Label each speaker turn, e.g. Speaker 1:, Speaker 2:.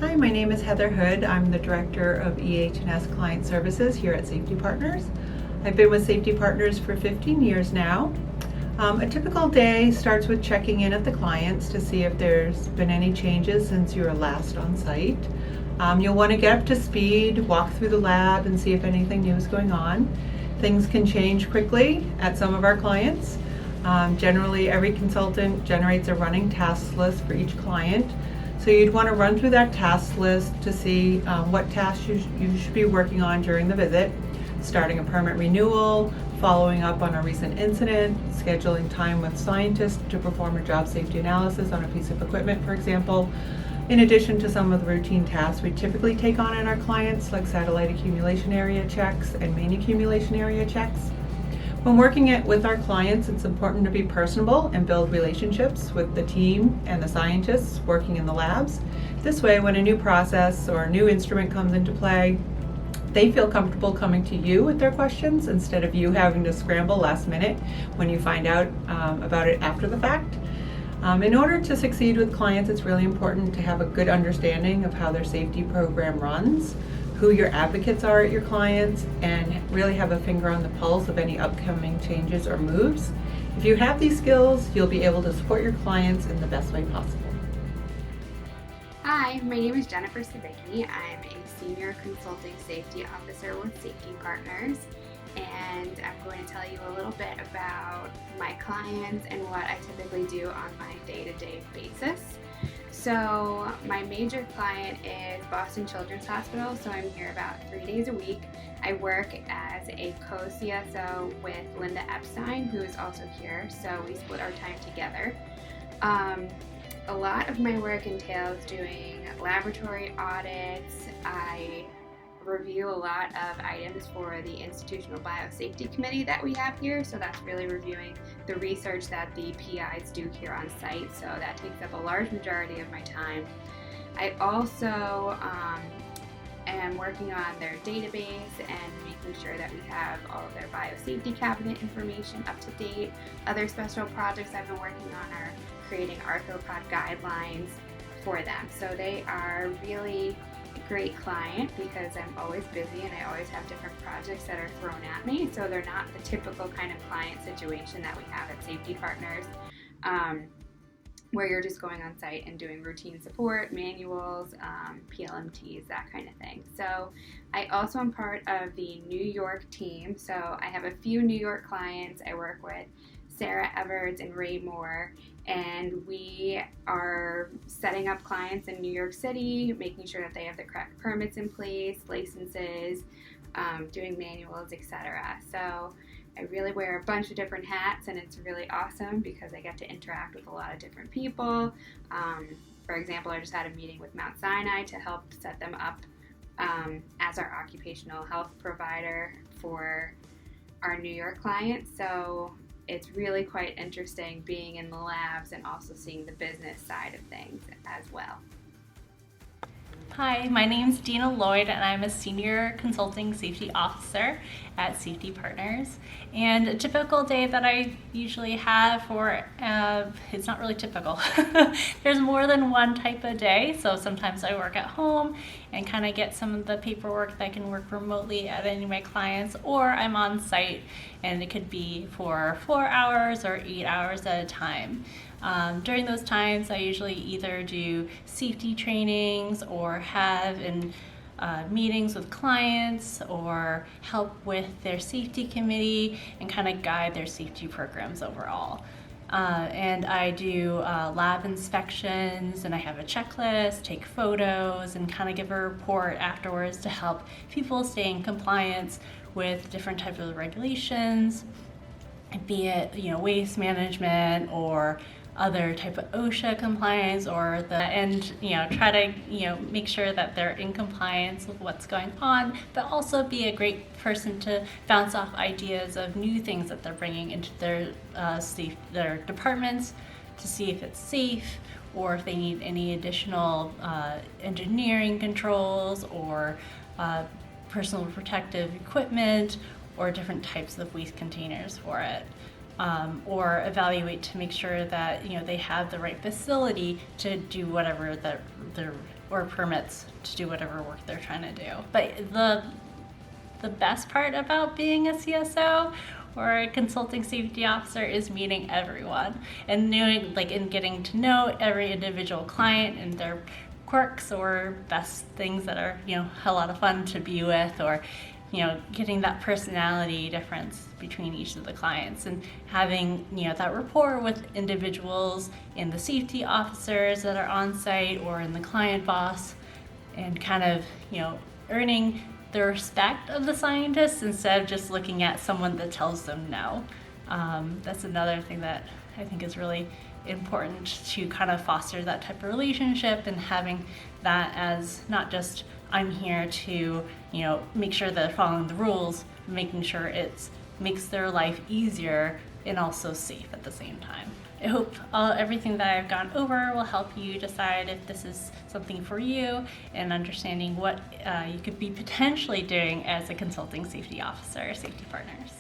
Speaker 1: Hi, my name is Heather Houde. I'm the Director of EHS Client Services here at Safety Partners. I've been with Safety Partners for 15 years now. A typical day starts with checking in at the clients to see if there's been any changes since you were last on site. You'll want to get up to speed, walk through the lab and see if anything new is going on. Things can change quickly at some of our clients. Generally, every consultant generates a running task list for each client. So you'd want to run through that task list to see what tasks you should be working on during the visit, starting a permit renewal, following up on a recent incident, scheduling time with scientists to perform a job safety analysis on a piece of equipment, for example, in addition to some of the routine tasks we typically take on in our clients, like satellite accumulation area checks and main accumulation area checks. When working with our clients, it's important to be personable and build relationships with the team and the scientists working in the labs. This way, when a new process or a new instrument comes into play, they feel comfortable coming to you with their questions instead of you having to scramble last minute when you find out about it after the fact. In order to succeed with clients, it's really important to have a good understanding of how their safety program runs, who your advocates are at your clients, and really have a finger on the pulse of any upcoming changes or moves. If you have these skills, you'll be able to support your clients in the best way possible.
Speaker 2: Hi, my name is Jennifer Savicky. I'm a Senior Consulting Safety Officer with Safety Partners, and I'm going to tell you a little bit about my clients and what I typically do on my day-to-day basis. So my major client is Boston Children's Hospital, so I'm here about 3 days a week. I work as a co-CSO with Linda Epstein, who is also here, so we split our time together. A lot of my work entails doing laboratory audits. I review a lot of items for the Institutional Biosafety Committee that we have here, so that's really reviewing the research that the PIs do here on site, so that takes up a large majority of my time. I also am working on their database and making sure that we have all of their biosafety cabinet information up to date. Other special projects I've been working on are creating arthropod guidelines for them, so they are really great client because I'm always busy and I always have different projects that are thrown at me, so they're not the typical kind of client situation that we have at Safety Partners, where you're just going on site and doing routine support, manuals, PLMTs, that kind of thing. So I also am part of the New York team, so I have a few New York clients. I work with Sarah Everts and Ray Moore, and we are setting up clients in New York City, making sure that they have the correct permits in place, licenses, doing manuals, etc. So I really wear a bunch of different hats, and it's really awesome because I get to interact with a lot of different people. For example, I just had a meeting with Mount Sinai to help set them up as our occupational health provider for our New York clients. So it's really quite interesting being in the labs and also seeing the business side of things as well.
Speaker 3: Hi, my name is Dina Lloyd and I'm a Senior Consulting Safety Officer at Safety Partners. And a typical day that I usually have it's not really typical. There's more than one type of day, so sometimes I work at home and kind of get some of the paperwork that I can work remotely at any of my clients, or I'm on site and it could be for 4 hours or 8 hours at a time. During those times, I usually either do safety trainings or have meetings with clients or help with their safety committee and kind of guide their safety programs overall. And I do lab inspections, and I have a checklist, take photos, and kind of give a report afterwards to help people stay in compliance with different types of regulations, be it waste management or other type of OSHA compliance, and try to make sure that they're in compliance with what's going on, but also be a great person to bounce off ideas of new things that they're bringing into their departments to see if it's safe, or if they need any additional engineering controls or personal protective equipment or different types of waste containers for it. Or evaluate to make sure that they have the right facility to do whatever they're or permits to do whatever work they're trying to do. But the best part about being a CSO or a consulting safety officer is meeting everyone and knowing, and getting to know every individual client and their quirks or best things that are, a lot of fun to be with, or, getting that personality difference between each of the clients and having, that rapport with individuals in the safety officers that are on site or in the client boss, and kind of, earning the respect of the scientists instead of just looking at someone that tells them no. That's another thing that I think is really important, to kind of foster that type of relationship and having that as not just I'm here to, make sure they're following the rules, making sure it makes their life easier and also safe at the same time. I hope everything that I've gone over will help you decide if this is something for you, and understanding what you could be potentially doing as a consulting safety officer or safety partners.